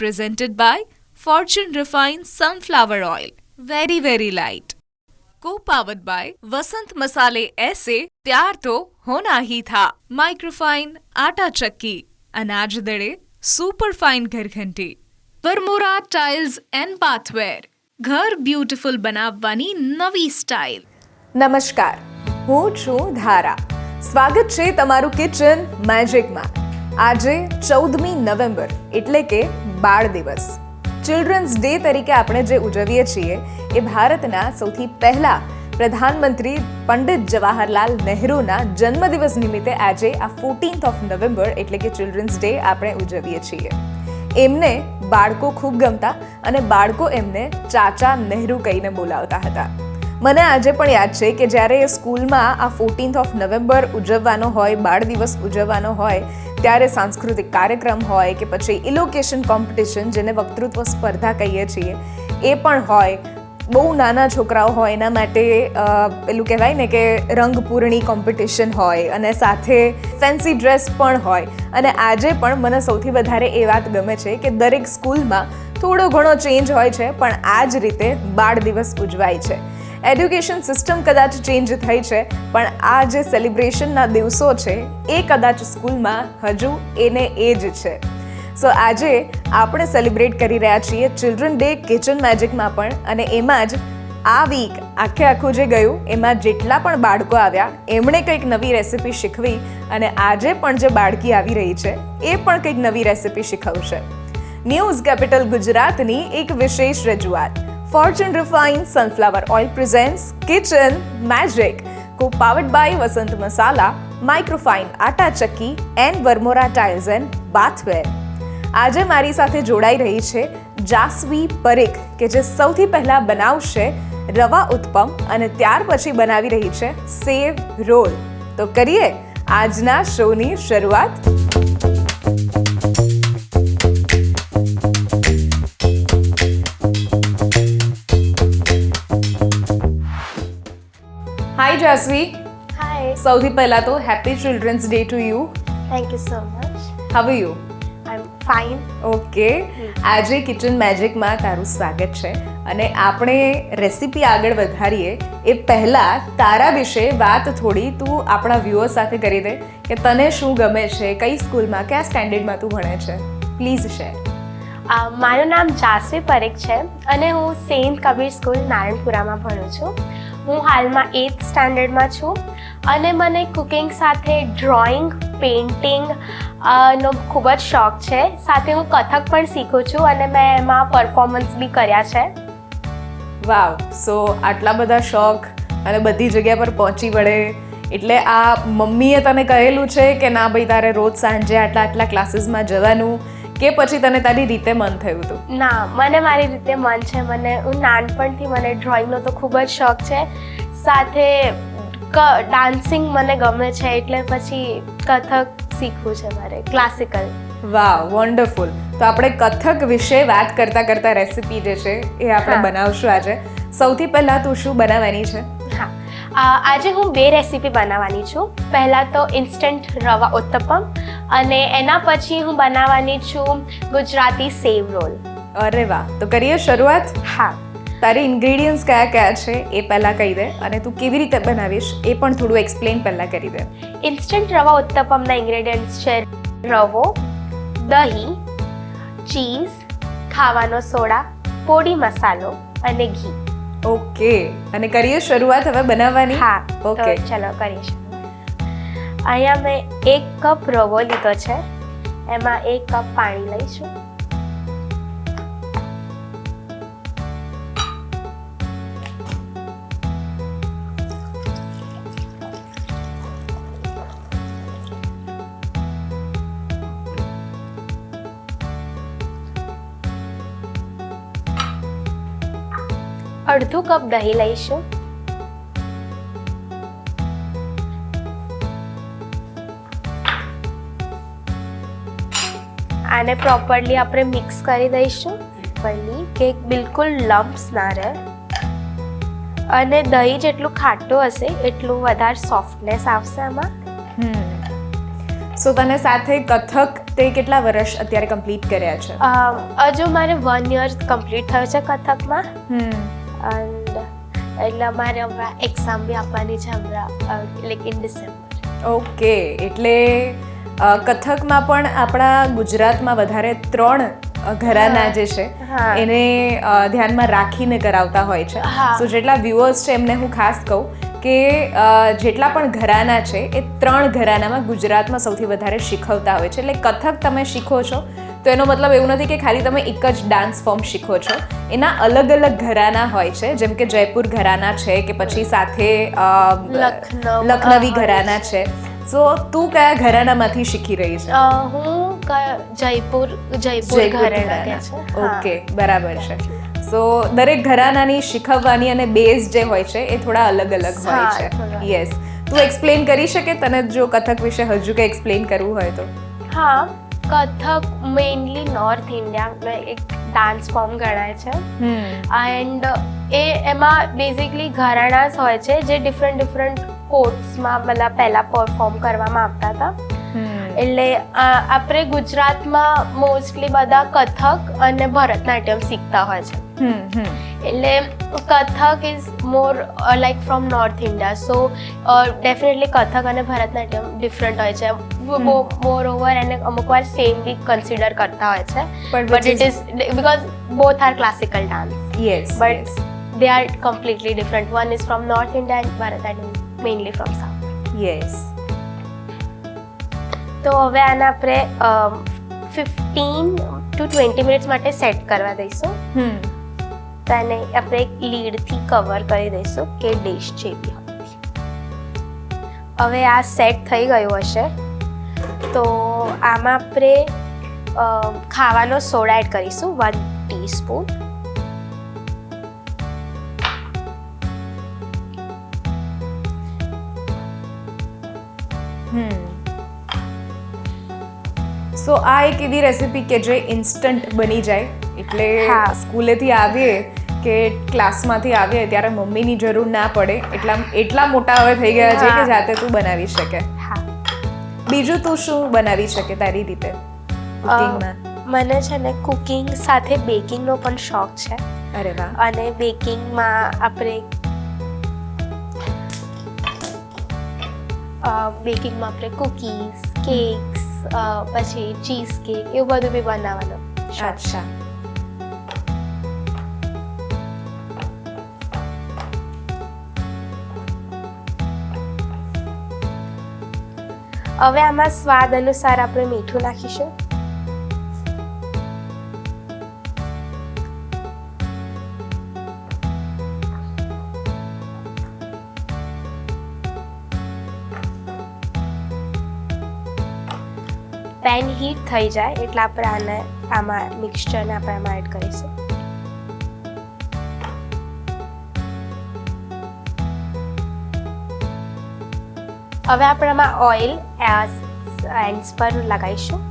presented by Fortune Refined Sunflower Oil. Very, very light. Co-powered by वसंत मसाले ऐसे प्यार तो होना ही था. Microfine आटा चक्की, अनाज दड़े सुपर फाइन घरघंटी. વરમોરા ટાઇલ્સ એન્ડ બાથવેર, ઘર બ્યુટીફુલ બનાવવાની નવી સ્ટાઇલ. નમસ્કાર, હું છું ધારા. સ્વાગત છે તમારું કિચન મેજિકમાં. આજે 14મી નવેમ્બર એટલે કે બાળ દિવસ. ચિલ્ડ્રન્સ ડે તરીકે આપણે જે ઉજવીએ છીએ એ ભારતના સૌથી પહેલા પ્રધાનમંત્રી પંડિત જવાહરલાલ નહેરુના જન્મદિવસ નિમિત્તે આજે આ 14th ઓફ નવેમ્બર એટલે કે ચિલ્ડ્રન્સ ડે આપણે ઉજવીએ છીએ. એમને બાળકો ખૂબ ગમતા અને બાળકો એમને ચાચા નહેરુ કહીને બોલાવતા હતા. મને આજે પણ યાદ છે કે જ્યારે સ્કૂલમાં આ 14th ઓફ નવેમ્બર ઉજવવાનો હોય, બાળ દિવસ ઉજવવાનો હોય, ત્યારે સાંસ્કૃતિક કાર્યક્રમ હોય કે પછી ઇલોકેશન કોમ્પિટિશન, જેને વક્તૃત્વ સ્પર્ધા કહીએ છીએ, એ પણ હોય. બહુ નાના છોકરાઓ હોય એના માટે પેલું કહેવાય ને કે રંગપૂરણી કોમ્પિટિશન હોય અને સાથે ફેન્સી ડ્રેસ પણ હોય. અને આજે પણ મને સૌથી વધારે એ વાત ગમે છે કે દરેક સ્કૂલમાં થોડો ઘણો ચેન્જ હોય છે, પણ આ જ રીતે બાળ દિવસ ઉજવાય છે. એડ્યુકેશન સિસ્ટમ કદાચ ચેન્જ થઈ છે, પણ આ જે સેલિબ્રેશનના દિવસો છે એ કદાચ સ્કૂલમાં હજુ એને એ જ છે. સો આજે આપણે સેલિબ્રેટ કરી રહ્યા છીએ ચિલ્ડ્રન ડે કિચન મેજિકમાં પણ, અને એમાં જ આ વીક આખું જે ગયું એમાં જેટલા પણ બાળકો આવ્યા એમણે કંઈક નવી રેસિપી શીખવી, અને આજે પણ જે બાળકી આવી રહી છે એ પણ કંઈક નવી રેસિપી શીખવશે. ન્યૂઝ કેપિટલ ગુજરાતની એક વિશેષ રજૂઆત. Fortune Refined Sunflower Oil presents Kitchen Magic, co-powered by Vasant masala, Microfine આટા ચક્કી and Varmora tiles and bathware. આજે મારી સાથે જોડાઈ રહી છે જાસવી પરીખ, કે જે સૌથી પહેલા બનાવશે રવા ઉત્પમ અને ત્યાર પછી બનાવી રહી છે સેવ રોલ. તો કરીએ આજના શોની શરૂઆત. હાય જાસવી. Hi. સૌથી પહેલા તો happy children's day to you. Thank you so much. How are you? I'm fine. Okay. આજે કિચન મેજિકમાં તારું સ્વાગત છે, અને આપણે રેસીપી આગળ વધારીએ એ પહેલાં તારા વિશે વાત થોડી તું આપણા વ્યુઅર્સ સાથે કરી દે કે તને શું ગમે છે, કઈ સ્કૂલમાં, કયા સ્ટેન્ડર્ડમાં તું ભણે છે. Please share. મારું નામ જાસવી પરીખ છે અને હું સેન્ટ કબીર સ્કૂલ નારણપુરામાં ભણું છું. હું હાલમાં 8th સ્ટાન્ડર્ડમાં છું અને મને કુકિંગ સાથે ડ્રોઈંગ, પેઇન્ટિંગ નો ખૂબ જ શોખ છે. સાથે હું કથક પણ શીખું છું અને મેં એમાં પરફોર્મન્સ બી કર્યા છે. વાવ. સો આટલા બધા શોખ અને બધી જગ્યા પર પહોંચી વળે એટલે આ મમ્મીએ તને કહેલું છે કે ના ભાઈ તારે રોજ સાંજે આટલા ક્લાસીસમાં જવાનું, કે પછી તને તારી રીતે મન થયું હતું? ના, મને મારી રીતે મન છે. હું નાનપણથી મને ડ્રોઈંગનો તો ખૂબ જ શોખ છે. સાથે ડાન્સિંગ મને ગમે છે, એટલે પછી કથક શીખવું છે મારે, ક્લાસિકલ. વાવ, વન્ડરફુલ. તો આપણે કથક વિશે વાત કરતા રેસીપી જે છે એ આપણે બનાવશું આજે. સૌથી પહેલાં તું શું બનાવવાની છે? હા, આજે હું 2 રેસીપી બનાવવાની છું. પહેલાં તો ઇન્સ્ટન્ટ રવા ઉત્તપમ, અને એના પછી હું બનાવવાની છું ગુજરાતી સેવ રોલ. અરે વાહ. તો કરીએ શરૂઆત. હા. તારી ઇન્ગ્રેડિયન્ટ્સ કયા છે એ પહેલાં કહી દે, અને તું કેવી રીતે બનાવીશ એ પણ થોડું એક્સપ્લેન પહેલાં કરી દે. ઇન્સ્ટન્ટ રવા ઉત્તપમના ઇન્ગ્રેડિયન્ટ્સ છે રવો, દહીં, ચીઝ, ખાવાનો સોડા, પોડી મસાલો અને ઘી. ઓકે. અને કરીએ શરૂઆત હવે બનાવવાની? હા. ઓકે, ચલો કરીશું. અહીંયા મેં 1 કપ રવો લીધો છે, એમાં 1 કપ પાણી લઈશું. અડધું કપ દહીં લઈશું. આને પ્રોપરલી આપણે મિક્સ કરી દઈશું કે બિલકુલ લમ્પ્સ ના રહે. અને દહીં જેટલું ખાટું હશે એટલું વધારે સોફ્ટનેસ આવશે આમાં. સો તને સાથે કથક તે કેટલા વર્ષ અત્યારે કમ્પ્લીટ કર્યા છે? હજુ મારે 1 year કમ્પ્લીટ થયો છે કથકમાં. એન્ડ એટલે અમારે હમણાં એક્ઝામ બી આપવાની છે હમણાં લાઈક ઇન ડિસેમ્બર. ઓકે, એટલે કથકમાં પણ આપણા ગુજરાતમાં વધારે 3 ઘરાના જે છે એને ધ્યાનમાં રાખીને કરાવતા હોય છે. સો જેટલા વ્યુઅર્સ છે એમને હું ખાસ કહું કે જેટલા પણ ઘરાના છે એ 3 ઘરાનામાં ગુજરાતમાં સૌથી વધારે શીખવતા હોય છે. એટલે કથક તમે શીખો છો તો એનો મતલબ એવું નથી કે ખાલી તમે એક જ ડાન્સ ફોર્મ શીખો છો. એના અલગ અલગ ઘરાના હોય છે, જેમ કે જયપુર ઘરાના છે કે પછી સાથે લખનવી ઘરાના છે. સો તું કયા ઘરાનામાંથી શીખી રહી છે? હું જયપુર ઘરાના કે છે. ઓકે, બરાબર છે. સો દરેક ઘરાનાની શીખવવાની અને બેઝ જે હોય છે એ થોડા અલગ અલગ હોય છે. યસ, તું એક્સપ્લેન કરી શકે તને જો કથક વિશે હજુ કંઈ એક્સપ્લેન કરવું હોય તો? હા, કથક મેઇનલી નોર્થ ઇન્ડિયાનો એક ડાન્સ ફોર્મ ગણાય છે. એન્ડ એમાં બેઝિકલી ઘરાનાસ હોય છે જે ડિફરન્ટ કોર્ટ્સમાં મતલબ પહેલા પરફોર્મ કરવામાં આવતા હતા. એટલે આપણે ગુજરાતમાં મોસ્ટલી બધા કથક અને ભરતનાટ્યમ શીખતા હોય છે. એટલે Kathak is more like from north India. So definitely Kathak અને ભરતનાટ્યમ ડિફરન્ટ હોય છે. મોર ઓવર એને અમુક વાર સેમ બી કન્સિડર કરતા હોય છે. But it is because both are classical dance. Yes, but they are completely different. One is from North India and Bharatanatyam mainly from South. Yes. તો હવે આને આપણે 15 to 20 મિનિટ્સ માટે સેટ કરવા દઈશું. તો એને આપણે એક લીડથી કવર કરી દઈશું કે ડિશ જેવી હતી. હવે આ સેટ થઈ ગયું હશે તો આમાં આપણે ખાવાનો સોડા એડ કરીશું 1 teaspoon. સો આ એક એવી રેસીપી કે જે ઇન્સ્ટન્ટ બની જાય. એટલે સ્કૂલેથી આવીએ કે ક્લાસમાંથી આવીએ ત્યારે મમ્મીની જરૂર ના પડે. એટલા મોટા હવે થઈ ગયા છે કે જાતે તું બનાવી શકે. બીજું તું શું બનાવી શકે તારી રીતે કુકિંગમાં? મને છે ને કુકિંગ સાથે બેકિંગનો પણ શોખ છે. અરે વાહ. અને બેકિંગમાં આપણે કુકીઝ, કેક્સ, પછી ચીઝ કેક એવું બધું બી બનાવવાનું. અચ્છા. હવે આમાં સ્વાદ અનુસાર આપણે મીઠું નાખીશું. પેન હીટ થઈ જાય એટલે આપણે આમાં મિક્સચરને આપણે આમાં એડ કરીશું. હવે આપણે આમાં ઓઇલ એન્ડ્સ પર લગાવીશું.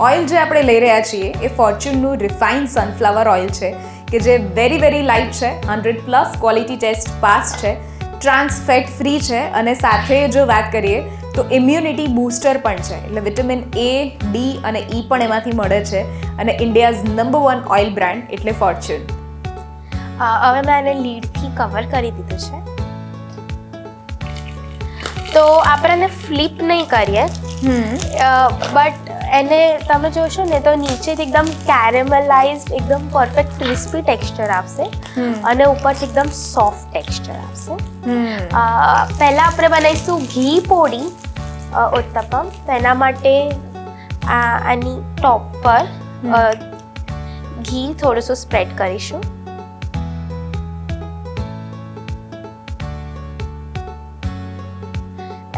ઓઇલ જે આપણે લઈ રહ્યા છીએ એ ફોર્ચ્યુનનું રિફાઇન્ડ સનફ્લાવર ઓઇલ છે કે જે વેરી લાઇટ છે, 100+ ક્વોલિટી ટેસ્ટ પાસ છે, ટ્રાન્સ ફેટ ફ્રી છે અને સાથે જો વાત કરીએ તો ઇમ્યુનિટી બૂસ્ટર પણ છે. એટલે વિટામિન A, D અને E પણ એમાંથી મળે છે અને ઇન્ડિયાઝ નંબર 1 ઓઇલ બ્રાન્ડ એટલે ફોર્ચ્યુન. હવે મેં આને લીડથી કવર કરી દીધું છે. તો આપણે એને ફ્લિપ નહીં કરીએ, બટ એને તમે જોશો ને તો નીચેથી એકદમ કેરેમલાઇઝડ એકદમ પરફેક્ટ ક્રિસ્પી ટેક્સચર આવશે અને ઉપરથી એકદમ સોફ્ટ ટેક્સચર આવશે. પહેલાં આપણે બનાવીશું ઘી પોડી ઉત્તપમ. તો એના માટે આની ટોપ પર ઘી થોડુંસું સ્પ્રેડ કરીશું.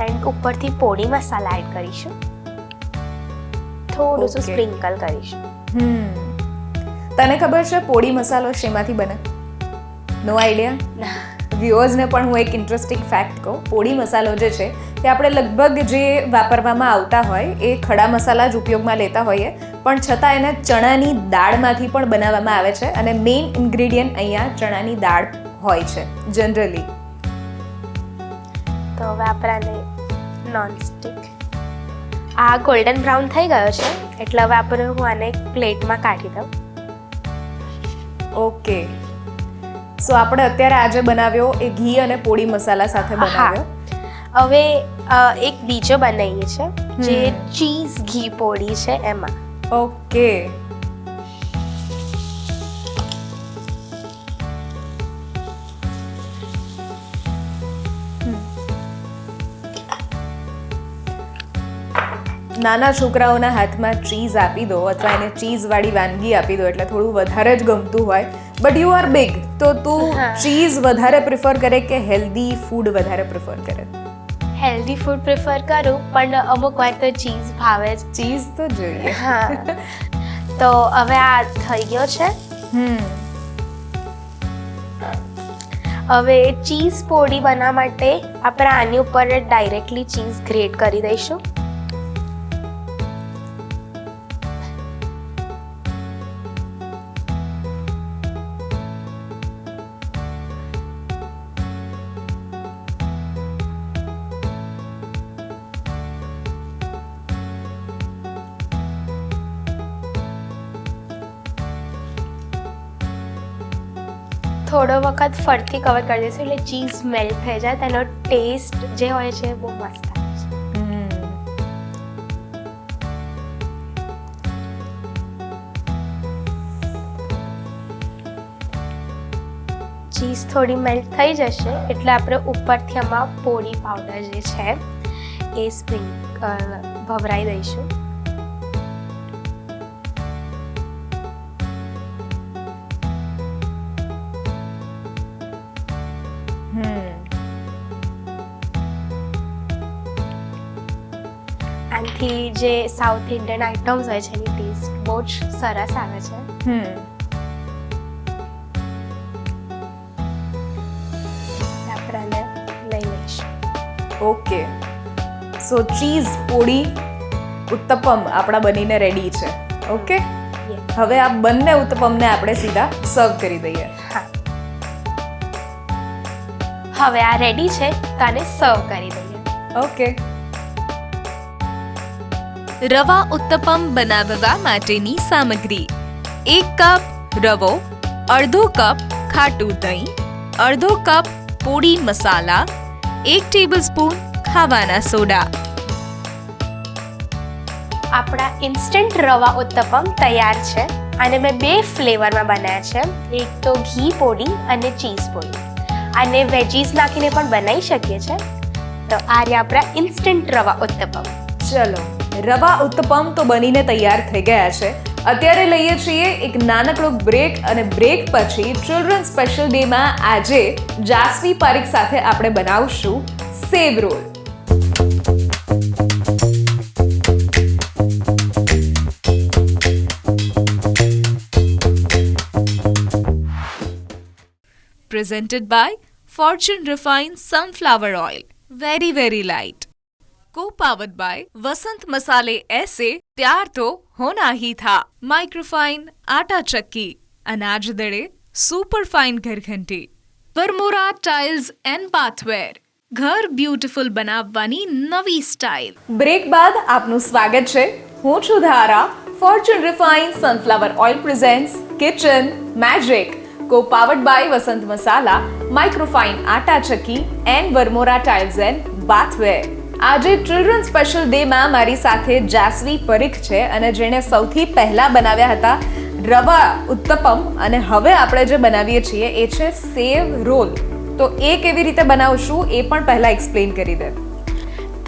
એન્ડ ઉપરથી પોડી મસાલા એડ કરીશું. થોડું સ્પ્રિંકલ કરીશું. તને ખબર છે પોડી મસાલો શેમાંથી બને? નો આઈડિયા? વ્યુઅર્સને પણ હું એક ઇન્ટરેસ્ટિંગ ફેક્ટ કહું. પોડી મસાલો જે છે એ આપણે લગભગ જે વાપરવામાં આવતા હોય એ ખડા મસાલા જ ઉપયોગમાં લેતા હોઈએ, પણ છતાં એને ચણાની દાળમાંથી પણ બનાવવામાં આવે છે અને મેઇન ઇન્ગ્રેડિયન્ટ અહીંયા ચણાની દાળ હોય છે જનરલી? તો હવે આપણાને નોનસ્ટિક આ ગોલ્ડન બ્રાઉન થઈ ગયો છે, એટલે હવે આપણે હું આને પ્લેટમાં કાઢી દઉં. ઓકે, સો આપણે અત્યારે આજે બનાવ્યો એ ઘી અને પોડી મસાલા સાથે બનાવ્યો. હવે એક બીજો બનાવીએ છે જે ચીઝ ઘી પોડી છે એમાં. ઓકે, નાના છોકરાઓના હાથમાં ચીઝ આપી દો અથવા એને ચીઝવાળી વાનગી આપી દો એટલે થોડું વધારે જ ગમતું હોય. બટ યુ આર બિગ, તો તું ચીઝ વધારે પ્રિફર કરે કે હેલ્ધી ફૂડ વધારે પ્રિફર કરે? હેલ્ધી ફૂડ પ્રિફર કરું, પણ અમુક વાર તો ચીઝ ભાવે જ. ચીઝ તો જોઈએ. હા, તો હવે આ થઈ ગયો છે. હવે ચીઝ પોડી બનાવવા માટે આપણે આની ઉપર ડાયરેક્ટલી ચીઝ ગ્રેટ કરી દઈશું. થોડો વખત ફરતી કવર કરી દઈશું એટલે ચીઝ મેલ્ટ થઈ જાય, તેનો ટેસ્ટ જે હોય છે બહુ મસ્ત આવે છે. ચીઝ થોડી મેલ્ટ થઈ જશે એટલે આપણે ઉપરથી આમાં પોડી પાવડર જે છે એ ભભરાઈ દઈશું. આનાથી જે સાઉથ ઇન્ડિયન આઇટમ્સ હોય છે એની ટેસ્ટ બહુ જ સરસ આવે છે. આપણે લઈ લઈશું. ઓકે, સો ચીઝ પોડી ઉત્તપમ આપણા બનીને રેડી છે. ઓકે, હવે આ બંને ઉત્તપમને આપણે સીધા સર્વ કરી દઈએ. હા, હવે આ રેડી છે તો આને સર્વ કરી દઈએ. ઓકે, રવા ઉત્તપમ બનાવવા માટેની સામગ્રી: 1 કપ રવો, અડધો કપ ખાટું દહીં, અડધો કપ પોડી મસાલા, 1 ટેબલસ્પૂન ખાવાના સોડા. આપણા ઇન્સ્ટન્ટ રવા ઉત્તપમ તૈયાર છે. આને મેં 2 ફ્લેવરમાં બનાવ્યા છે, એક તો ઘી પોડી અને ચીઝ પોડી. આને વેજીસ નાખીને પણ બનાવી શકીએ છીએ. તો આ રહ્યા આપણા ઇન્સ્ટન્ટ રવા ઉત્તપમ. ચલો, રવા ઉત્તપમ તો બનીને તૈયાર થઈ ગયા છે. અત્યારે લઈએ છીએ એક નાનકડો બ્રેક, અને બ્રેક પછી ચિલ્ડ્રન સ્પેશિયલ ડેમાં આજે જાસવી પારીખ સાથે આપણે બનાવશું સેવ role. Presented by Fortune Refined Sunflower Oil. Very, very light. Co-powered by वसंत मसाले ऐसे प्यार तो होना ही था. माइक्रोफाइन आटा चक्की, अनाज दड़े सुपर फाइन घर घंटी, वर्मोरा टाइल्स एंड बाथवेर, घर ब्यूटीफुल બનાવવાની નવી સ્ટાઇલ. બ્રેક બાદ આપનું સ્વાગત છે. હું છું Dhara. Fortune refined sunflower oil presents kitchen magic, co-powered by Vasant Masala, microfine Atta Chakki and Varmora tiles and bathware. આજે ચિલ્ડ્રન સ્પેશિયલ ડેમાં મારી સાથે જાસવી પરીખ છે, અને જેણે સૌથી પહેલા બનાવ્યા હતા રવા ઉત્તપમ, અને હવે આપણે જે બનાવીએ છીએ એ છે સેવ રોલ. તો એ કેવી રીતે બનાવશું એ પણ પહેલા એક્સપ્લેન કરી દે.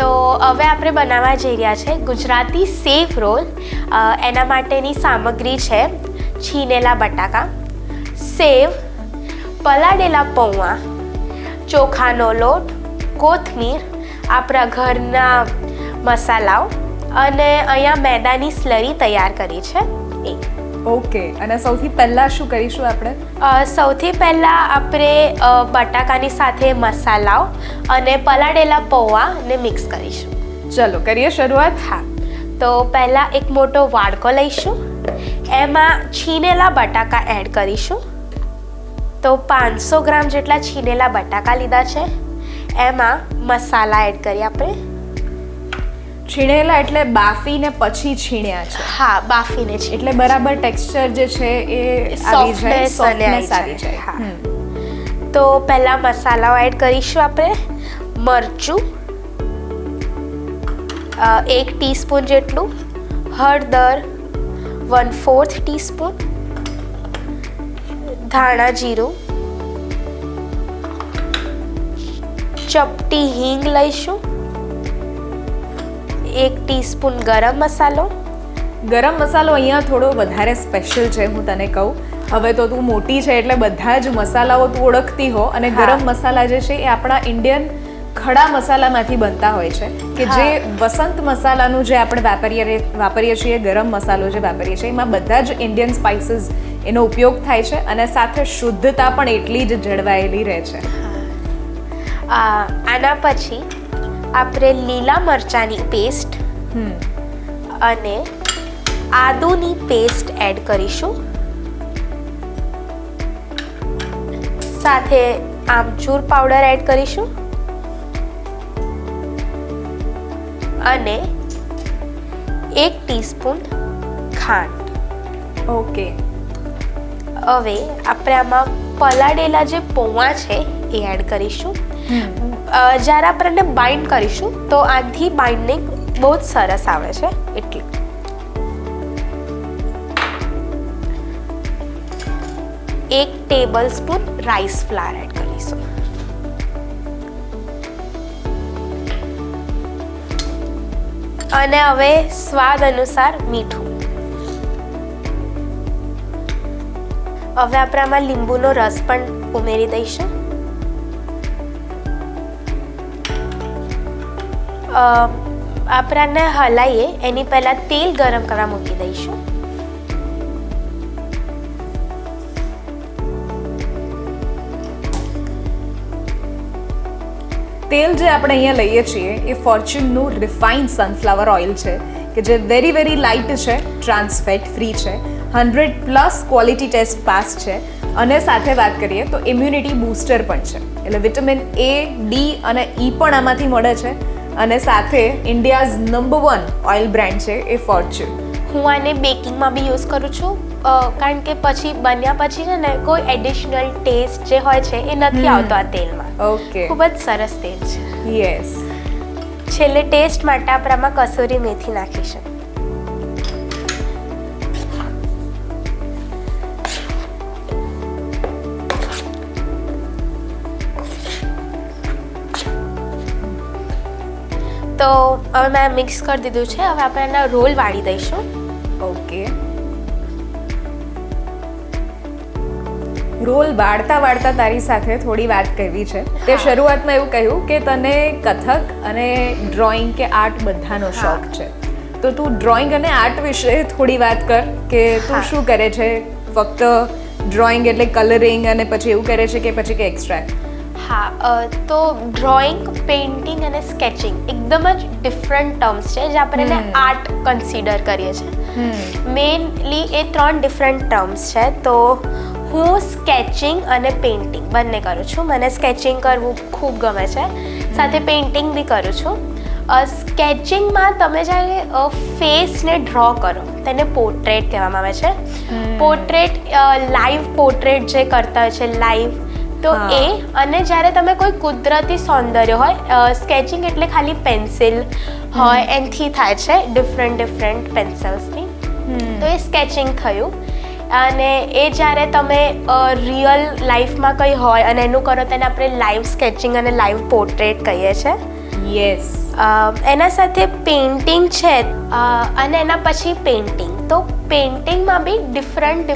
તો હવે આપણે બનાવવા જઈ રહ્યા છે ગુજરાતી સેવ રોલ. એના માટેની સામગ્રી છે છીનેલા બટાકા, સેવ, પલાળેલા પૌવા, ચોખાનો લોટ, કોથમીર, આપણા ઘરના મસાલાઓ, અને અહીંયા મેદાની સ્લરી તૈયાર કરી છે એ. ઓકે, અને સૌથી પહેલા શું કરીશું આપણે? સૌથી પહેલાં આપણે બટાકાની સાથે મસાલાઓ અને પલાળેલા પૌવાને મિક્સ કરીશું. ચલો કરીએ શરૂઆત. હા, તો પહેલાં એક મોટો વાડકો લઈશું, એમાં છીનેલા બટાકા એડ કરીશું. તો 500 ગ્રામ જેટલા છીનેલા બટાકા લીધા છે. એમાં મસાલા એડ કરીએ આપણે. છીણેલા એટલે બાફીને પછી છીણ્યા છે? હા, બાફીને છે એટલે બરાબર ટેક્સચર જે છે એ સોફ્ટનેસ આવી જાય. હા. તો પહેલા મસાલાઓ એડ કરીશું આપણે. મરચું 1 ટીસ્પૂન જેટલું, હળદર 1/4 ટીસ્પૂન, ધાણા જીરું, ચપટી હિંગ લઈશું, 1 ટીસ્પૂન ગરમ મસાલો. ગરમ મસાલો અહીંયા થોડો વધારે સ્પેશિયલ છે, હું તને કહું. હવે તો તું મોટી છે એટલે બધા જ મસાલાઓ તું ઓળખતી હો, અને ગરમ મસાલા જે છે એ આપણા ઇન્ડિયન ખડા મસાલામાંથી બનતા હોય છે, કે જે વસંત મસાલાનું જે આપણે વાપરીએ છીએ, ગરમ મસાલો જે વાપરીએ છીએ, એમાં બધા જ ઇન્ડિયન સ્પાઇસીસ એનો ઉપયોગ થાય છે, અને સાથે શુદ્ધતા પણ એટલી જ જળવાયેલી રહે છે. આના પછી આપણે લીલા મરચાંની પેસ્ટ અને આદુની પેસ્ટ એડ કરીશું. સાથે આમચૂર પાવડર એડ કરીશું અને 1 ટીસ્પૂન ખાંડ. ઓકે. હવે આપણે આમાં પલાળેલા જે પૌવા છે એ એડ કરીશું. જ્યારે આપણે બાઇન્ડ કરીશું તો આથી બાઇન્ડિંગ બહુ જ સરસ આવે છે એટલે. એક tablespoon rice flour add કરીશું. અને હવે સ્વાદ અનુસાર મીઠું. હવે આપણે આમાં લીંબુનો રસ પણ ઉમેરી દઈશું. આપણે હલાવીએ એની પહેલાં તેલ ગરમ કરવા મૂકી દઈશું. તેલ જે આપણે અહીંયા લઈએ છીએ એ ફોર્ચ્યુનનું રિફાઇન્ડ સનફ્લાવર ઓઇલ છે, કે જે વેરી લાઇટ છે, ટ્રાન્સફેટ ફ્રી છે, 100+ ક્વોલિટી ટેસ્ટ પાસ છે, અને સાથે વાત કરીએ તો ઇમ્યુનિટી બૂસ્ટર પણ છે. એટલે વિટામિન A, D અને E પણ આમાંથી મળે છે, અને સાથે ઇન્ડિયાઝ નંબર 1 ઓઇલ બ્રાન્ડ છે એ ફોર્ચ્યુન. હું આને બેકિંગમાં બી યુઝ કરું છું, કારણ કે પછી બન્યા પછી છે ને કોઈ એડિશનલ ટેસ્ટ જે હોય છે એ નથી આવતો આ તેલમાં. ઓકે. ખૂબ જ સરસ તેલ છે. યસ. છેલ્લે ટેસ્ટ માટે આપણે આમાં કસૂરી મેથી નાખીશું. તો હવે મેં મિક્સ કરી દીધું છે. હવે આપણે એના રોલ વાળી દઈશું. ઓકે. રોલ વાળતા તારી સાથે થોડી વાત કરવી છે. તે શરૂઆતમાં એવું કહ્યું કે તને કથક અને ડ્રોઈંગ કે આર્ટ બધાનો શોખ છે, તો તું ડ્રોઈંગ અને આર્ટ વિશે થોડી વાત કર, કે તું શું કરે છે? ફક્ત ડ્રોઈંગ એટલે કલરિંગ અને પછી એવું કરે છે કે પછી કે એક્સ્ટ્રા? હા, તો ડ્રોઈંગ, પેઇન્ટિંગ અને સ્કેચિંગ એકદમ જ ડિફરન્ટ ટર્મ્સ છે જે આપણે એને આર્ટ કન્સિડર કરીએ છીએ. મેઇનલી એ 3 ડિફરન્ટ ટર્મ્સ છે. તો હું સ્કેચિંગ અને પેઇન્ટિંગ બંને કરું છું. મને સ્કેચિંગ કરવું ખૂબ ગમે છે, સાથે પેઇન્ટિંગ બી કરું છું. સ્કેચિંગમાં તમે જ્યારે ફેસને ડ્રો કરો તેને પોર્ટ્રેટ કહેવામાં આવે છે. પોર્ટ્રેટ, લાઈવ પોર્ટ્રેટ જે કરતા હોય છે લાઈવ, તો એ, અને જ્યારે તમે કોઈ કુદરતી સૌંદર્ય હોય, સ્કેચિંગ એટલે ખાલી પેન્સિલ હોય એનાથી થાય છે, ડિફરન્ટ પેન્સિલ્સથી, તો એ સ્કેચિંગ થયું. અને એ જ્યારે તમે રિયલ લાઈફમાં કંઈ હોય અને એનું કરો તેને આપણે લાઈવ સ્કેચિંગ અને લાઈવ પોર્ટ્રેટ કહીએ છીએ. યસ. એના સાથે પેઇન્ટિંગ છે, અને એના પછી પેઇન્ટિંગ. તો પેઇન્ટિંગમાં બી ડિફરન્ટ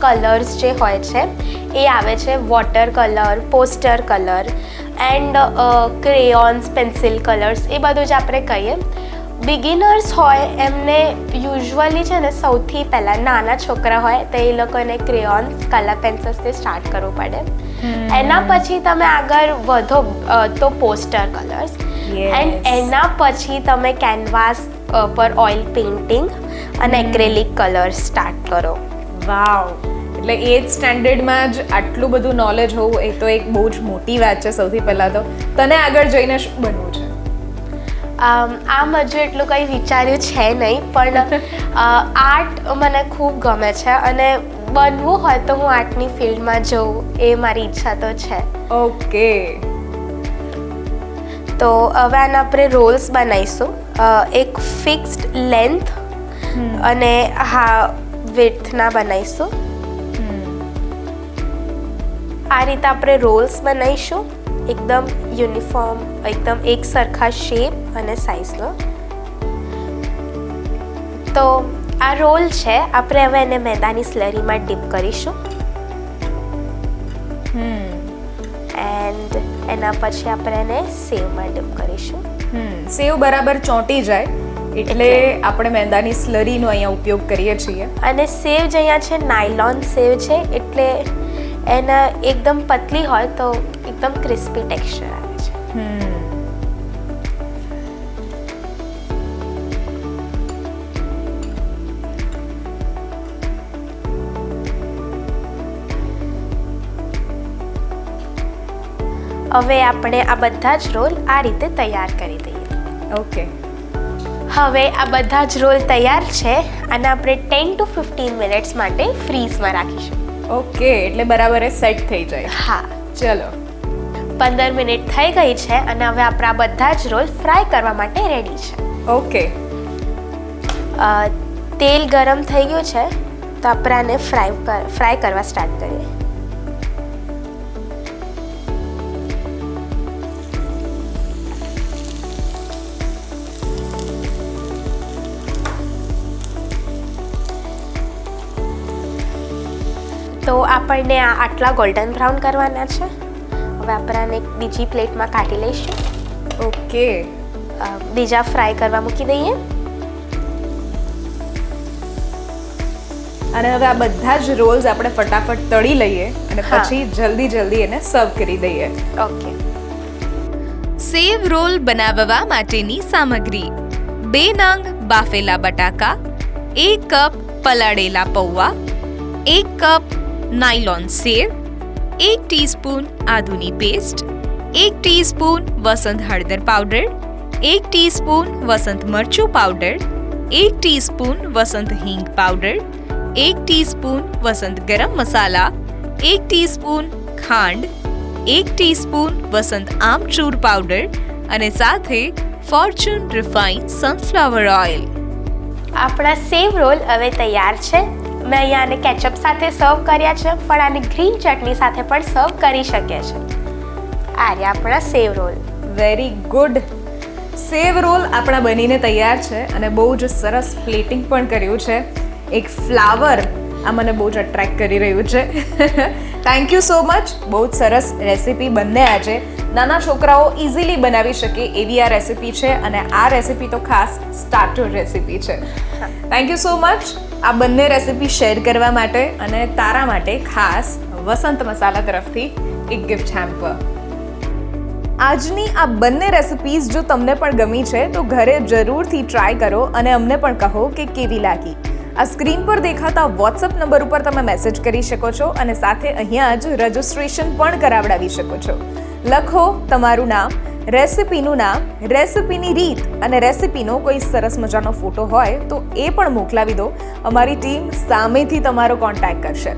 કલર્સ જે હોય છે એ આવે છે. Water colour, poster colour and crayons, pencil colours, એ બધું જ આપણે કહીએ. બિગિનર્સ હોય એમને યુઝ્યુઅલી છે ને સૌથી પહેલાં નાના છોકરા હોય તો એ લોકોને ક્રેયોન્સ, કલર પેન્સિલ્સથી સ્ટાર્ટ કરવું પડે. એના પછી તમે આગળ વધો તો પોસ્ટર કલર્સ, એન્ડ એના પછી તમે કેનવાસ પર ઓઇલ પેઇન્ટિંગ અને એક્રેલિક કલર્સ સ્ટાર્ટ કરો. વાવ, એટલે 8th સ્ટેન્ડર્ડમાં જ આટલું બધું નોલેજ હોવું એ તો એક બહુ જ મોટી વાત છે. સૌથી પહેલાં તો તને આગળ જઈને શું બનવું છે? આમ હજુ એટલું કંઈ વિચાર્યું છે નહીં, પણ આર્ટ મને ખૂબ ગમે છે અને બનવું હોય તો હું આર્ટની ફિલ્ડમાં જઉં એ મારી ઈચ્છા તો છે. ઓકે, તો હવે આના આપણે રોલ્સ બનાવીશું. એક ફિક્સ્ડ લેન્થ અને વિડ્થના બનાવીશું. આ રીતે આપણે રોલ્સ બનાવીશું, એકદમ યુનિફોર્મ, એકદમ એક સરખા શેપ અને સાઇઝનો. તો આ રોલ છે, આપણે હવે એને મેદાની સ્લરીમાં ડીપ કરીશું એન્ડ એના પછી આપણે એને સેવમાં ડીપ કરીશું. સેવ બરાબર ચોંટી જાય એટલે આપણે મેંદાની સ્લરીનો અહીંયા ઉપયોગ કરીએ છીએ. અને સેવ જે અહીંયા છે નાયલોન સેવ છે, એટલે એના એકદમ પતલી હોય તો એકદમ ક્રિસ્પી ટેક્સચર આવે છે. હવે આપણે આ બધા જ રોલ આ રીતે તૈયાર કરી દઈએ. ઓકે, હવે આ બધા જ રોલ તૈયાર છે અને આપણે 10 to 15 મિનિટ્સ માટે ફ્રીઝમાં રાખીશું. ઓકે, એટલે બરાબર સેટ થઈ જાય. હા, ચલો 15 મિનિટ થઈ ગઈ છે અને હવે આપણા બધા જ રોલ ફ્રાય કરવા માટે રેડી છે. ઓકે, તેલ ગરમ થઈ ગયું છે તો આપણે આને ફ્રાય કરવા સ્ટાર્ટ કરીએ. તો આપણને આટલા ગોલ્ડન બ્રાઉન કરવાના છે. હવે આપણે આને બીજી પ્લેટમાં કાઢી લઈશું. ઓકે, બીજા ફ્રાય કરવા મૂકી દઈએ. અને હવે આ બધા જ રોલ્સ આપણે ફટાફટ તળી લઈએ અને પછી જલ્દી એને સર્વ કરી દઈએ. ઓકે, સેવ રોલ બનાવવા માટેની સામગ્રી: 2 નંગ બાફેલા બટાકા, 1 કપ પલાળેલા પૌવા, 1 કપ નાયલોન સેવ, 1 ટીસ્પૂન આદુની પેસ્ટ, 1 ટીસ્પૂન વસંત હળદર પાવડર, 1 ટીસ્પૂન વસંત મરચું પાવડર, 1 ટીસ્પૂન વસંત હિંગ પાવડર, 1 ટીસ્પૂન વસંત ગરમ મસાલા, 1 ટીસ્પૂન ખાંડ, 1 ટીસ્પૂન વસંત આમચૂર પાવડર અને સાથે ફોર્ચ્યુન રિફાઇન્ડ સનફ્લાવર ઓઇલ. આપણા સેવ રોલ હવે તૈયાર છે. મેં અહીંયા આને કેચઅપ સાથે સર્વ કર્યા છે, પણ આને ગ્રીન ચટણી સાથે પણ સર્વ કરી શકીએ છીએ. આ રહ્યા આપણા sev roll. Very good. Sev roll આપણા બનીને તૈયાર છે અને બહુ જ સરસ પ્લેટિંગ પણ કર્યું છે. એક ફ્લાવર આ મને બહુ જ અટ્રેક્ટ કરી રહ્યું છે. Thank you so much. બહુ જ સરસ રેસીપી બંને આજે નાના છોકરાઓ ઇઝીલી બનાવી શકે એવી આ રેસીપી છે અને આ રેસીપી તો ખાસ સ્ટાર્ટર રેસીપી છે. થેન્ક યુ સો મચ આ બંને રેસીપી શેર કરવા માટે, અને તારા માટે ખાસ વસંત મસાલા તરફથી એક ગિફ્ટ હેમ્પર. આજની આ બંને રેસિપીઝ જો તમને પણ ગમી છે તો ઘરે જરૂરથી ટ્રાય કરો અને અમને પણ કહો કે કેવી લાગી. આ સ્ક્રીન પર દેખાતા વોટ્સઅપ નંબર ઉપર તમે મેસેજ કરી શકો છો અને સાથે અહીંયા જ રજિસ્ટ્રેશન પણ કરાવડાવી શકો છો. લખો તમારું નામ, રેસિપીનું નામ, રેસિપીની રીત અને રેસિપીનો કોઈ સરસ મજાનો ફોટો હોય તો એ પણ મોકલાવી દો. અમારી ટીમ સામેથી તમારો કોન્ટેક્ટ કરશે.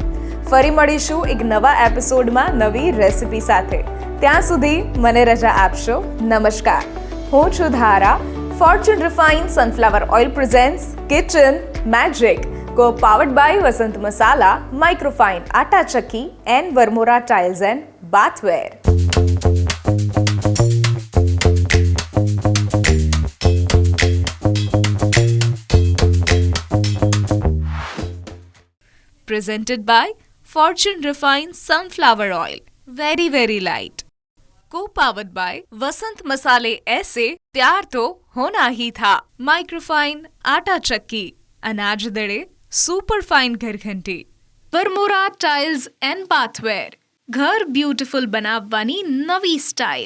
ફરી મળીશું એક નવા એપિસોડમાં નવી રેસિપી સાથે. ત્યાં સુધી મને રજા આપશો. નમસ્કાર. હું છું Dhara. Fortune refined sunflower oil presents kitchen magic, co-powered by Vasant Masala, microfine Atta Chakki and Varmora tiles and bathware. Presented by Fortune Refined Sunflower Oil. Very, very light. Co-powered by वसंत मसाले ऐसे प्यार तो होना ही था. माइक्रोफाइन आटा चक्की, अनाज दड़े सुपर फाइन घर घंटी, वर्मोरा टाइल्स एंड बाथवेर, घर ब्यूटीफुल बनावવાની નવી સ્ટાઇલ.